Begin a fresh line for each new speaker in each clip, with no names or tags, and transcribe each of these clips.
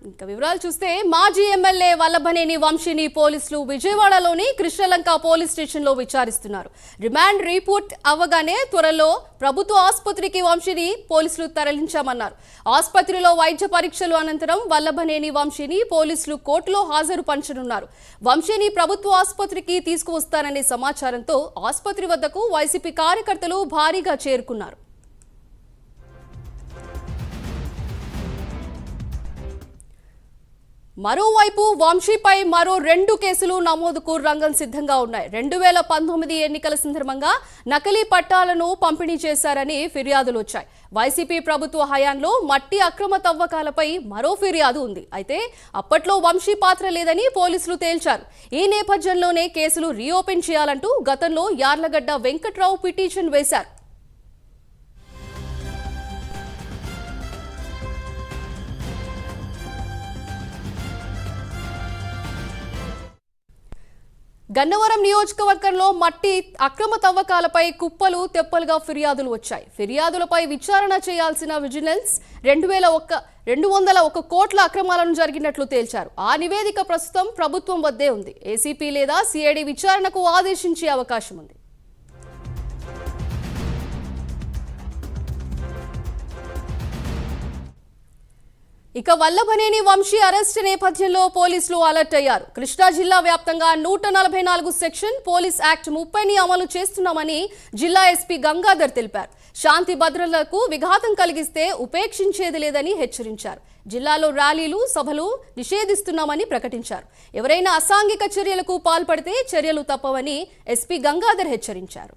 ఇంకా వివరాలు చూస్తే మాజీ ఎమ్మెల్యే వల్లభనేని వంశీని పోలీసులు విజయవాడలోని కృష్ణలంక పోలీస్ స్టేషన్లో విచారిస్తున్నారు. రిమాండ్ రిపోర్ట్ అవ్వగానే త్వరలో ప్రభుత్వ ఆసుపత్రికి వంశీని పోలీసులు తరలించామన్నారు. ఆసుపత్రిలో వైద్య పరీక్షలు అనంతరం వల్లభనేని వంశీని పోలీసులు కోర్టులో హాజరు పంచనున్నారు. వంశీని ప్రభుత్వ ఆసుపత్రికి తీసుకువస్తారనే సమాచారంతో ఆసుపత్రి వద్దకు వైసీపీ కార్యకర్తలు భారీగా చేరుకున్నారు. మరోవైపు వంశీపై మరో 2 కేసులు నమోదుకు రంగం సిద్ధంగా ఉన్నాయి. 2019 ఎన్నికల సందర్భంగా నకిలీ పట్టాలను పంపిణీ చేశారని ఫిర్యాదులు వచ్చాయి. వైసీపీ ప్రభుత్వ హయాంలో మట్టి అక్రమ తవ్వకాలపై మరో ఫిర్యాదు ఉంది. అయితే అప్పట్లో వంశీ పాత్ర లేదని పోలీసులు తేల్చారు. ఈ నేపథ్యంలోనే కేసులు రీఓపెన్ చేయాలంటూ గతంలో యార్లగడ్డ వెంకట్రావు పిటిషన్ వేశారు. గన్నవరం నియోజకవర్గంలో మట్టి అక్రమ తవ్వకాలపై కుప్పలు తెప్పలుగా ఫిర్యాదులు వచ్చాయి. ఫిర్యాదులపై విచారణ చేయాల్సిన విజిలెన్స్ 201 కోట్ల అక్రమాలను జరిగినట్లు తేల్చారు. ఆ నివేదిక ప్రస్తుతం ప్రభుత్వం వద్దే ఉంది. ఏసీపీ లేదా సిఐడి విచారణకు ఆదేశించే అవకాశం ఉంది. ఇక వల్లభనేని వంశీ అరెస్ట్ నేపథ్యంలో పోలీసులు అలర్ట్ అయ్యారు. కృష్ణా జిల్లా వ్యాప్తంగా 144 సెక్షన్ పోలీస్ యాక్ట్ 30ని అమలు చేస్తున్నామని జిల్లా ఎస్పీ గంగాధర్ తెలిపారు. శాంతి భద్రతలకు విఘాతం కలిగిస్తే ఉపేక్షించేది లేదని హెచ్చరించారు. జిల్లాలో ర్యాలీలు, సభలు నిషేధిస్తున్నామని ప్రకటించారు. ఎవరైనా అసాంఘిక చర్యలకు పాల్పడితే చర్యలు తప్పవని ఎస్పీ గంగాధర్ హెచ్చరించారు.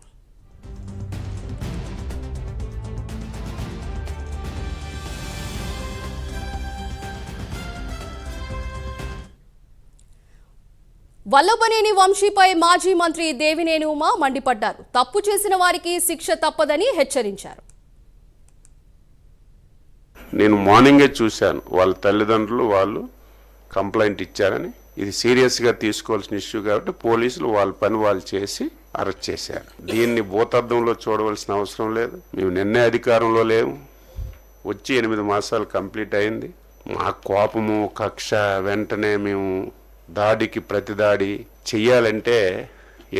వల్లభనేని వంశీపై మాజీ మంత్రి దేవినేని ఉమా మండిపడ్డారు. తప్పు చేసిన వారికి శిక్ష తప్పదని హెచ్చరించారు.
నేను మార్నింగే చూశాను, వాళ్ళ తల్లిదండ్రులు వాళ్ళు కంప్లైంట్ ఇచ్చారని. ఇది సీరియస్గా తీసుకోవాల్సిన ఇష్యూ కాబట్టి పోలీసులు వాళ్ళ పని వాళ్ళు చేసి అరెస్ట్ చేశారు. దీన్ని భూతద్దంలో చూడవలసిన అవసరం లేదు. మేము నిన్నే అధికారంలో లేము, వచ్చి 8 మాసాలు కంప్లీట్ అయింది. మా కోపము, కక్ష, వెంటనే మేము దాడికి ప్రతిదాడి చెయ్యాలంటే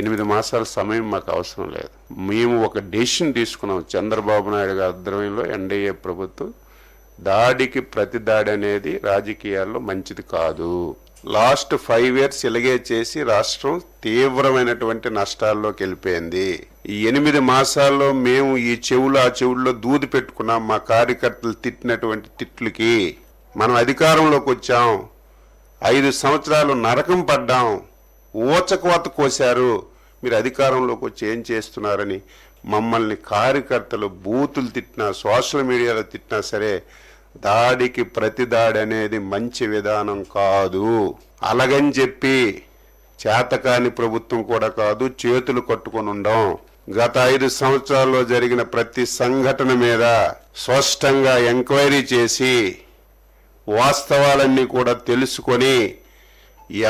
8 మాసాల సమయం మాకు అవసరం లేదు. మేము ఒక డెసిషన్ తీసుకున్నాం. చంద్రబాబు నాయుడు గారి ఆధ్వర్యంలో ఎన్డీఏ ప్రభుత్వం దాడికి ప్రతిదాడి అనేది రాజకీయాల్లో మంచిది కాదు. లాస్ట్ 5 years ఇలాగే చేసి రాష్ట్రం తీవ్రమైనటువంటి నష్టాల్లోకి వెళ్ళిపోయింది. ఈ 8 మాసాల్లో మేము ఈ చెవులు ఆ చెవుల్లో దూది పెట్టుకున్నాం. మా కార్యకర్తలు తిట్టినటువంటి తిట్లకి మనం అధికారంలోకి వచ్చాం. 5 సంవత్సరాలు నరకం పడ్డాం, ఊచకోత కోశారు. మీరు అధికారంలోకి వచ్చి ఏం చేస్తున్నారని మమ్మల్ని కార్యకర్తలు బూతులు తిట్టినా, సోషల్ మీడియాలో తిట్టినా సరే దాడికి ప్రతిదాడి అనేది మంచి విధానం కాదు. అలాగని చెప్పి చేతకాని ప్రభుత్వం కూడా కాదు, చేతులు కట్టుకొని ఉండం. గత 5 సంవత్సరాల్లో జరిగిన ప్రతి సంఘటన మీద స్పష్టంగా ఎంక్వైరీ చేసి వాస్తవాలన్నీ కూడా తెలుసుకొని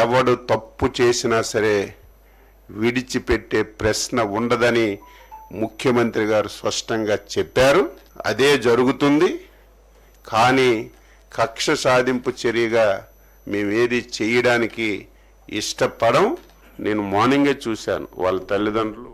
ఎవడు తప్పు చేసినా సరే విడిచిపెట్టే ప్రశ్న ఉండదని ముఖ్యమంత్రి గారు స్పష్టంగా చెప్పారు. అదే జరుగుతుంది. కానీ కక్ష సాధింపు చర్యగా మేమేది చేయడానికి ఇష్టపడం. నేను మార్నింగే చూశాను, వాళ్ళ తల్లిదండ్రులు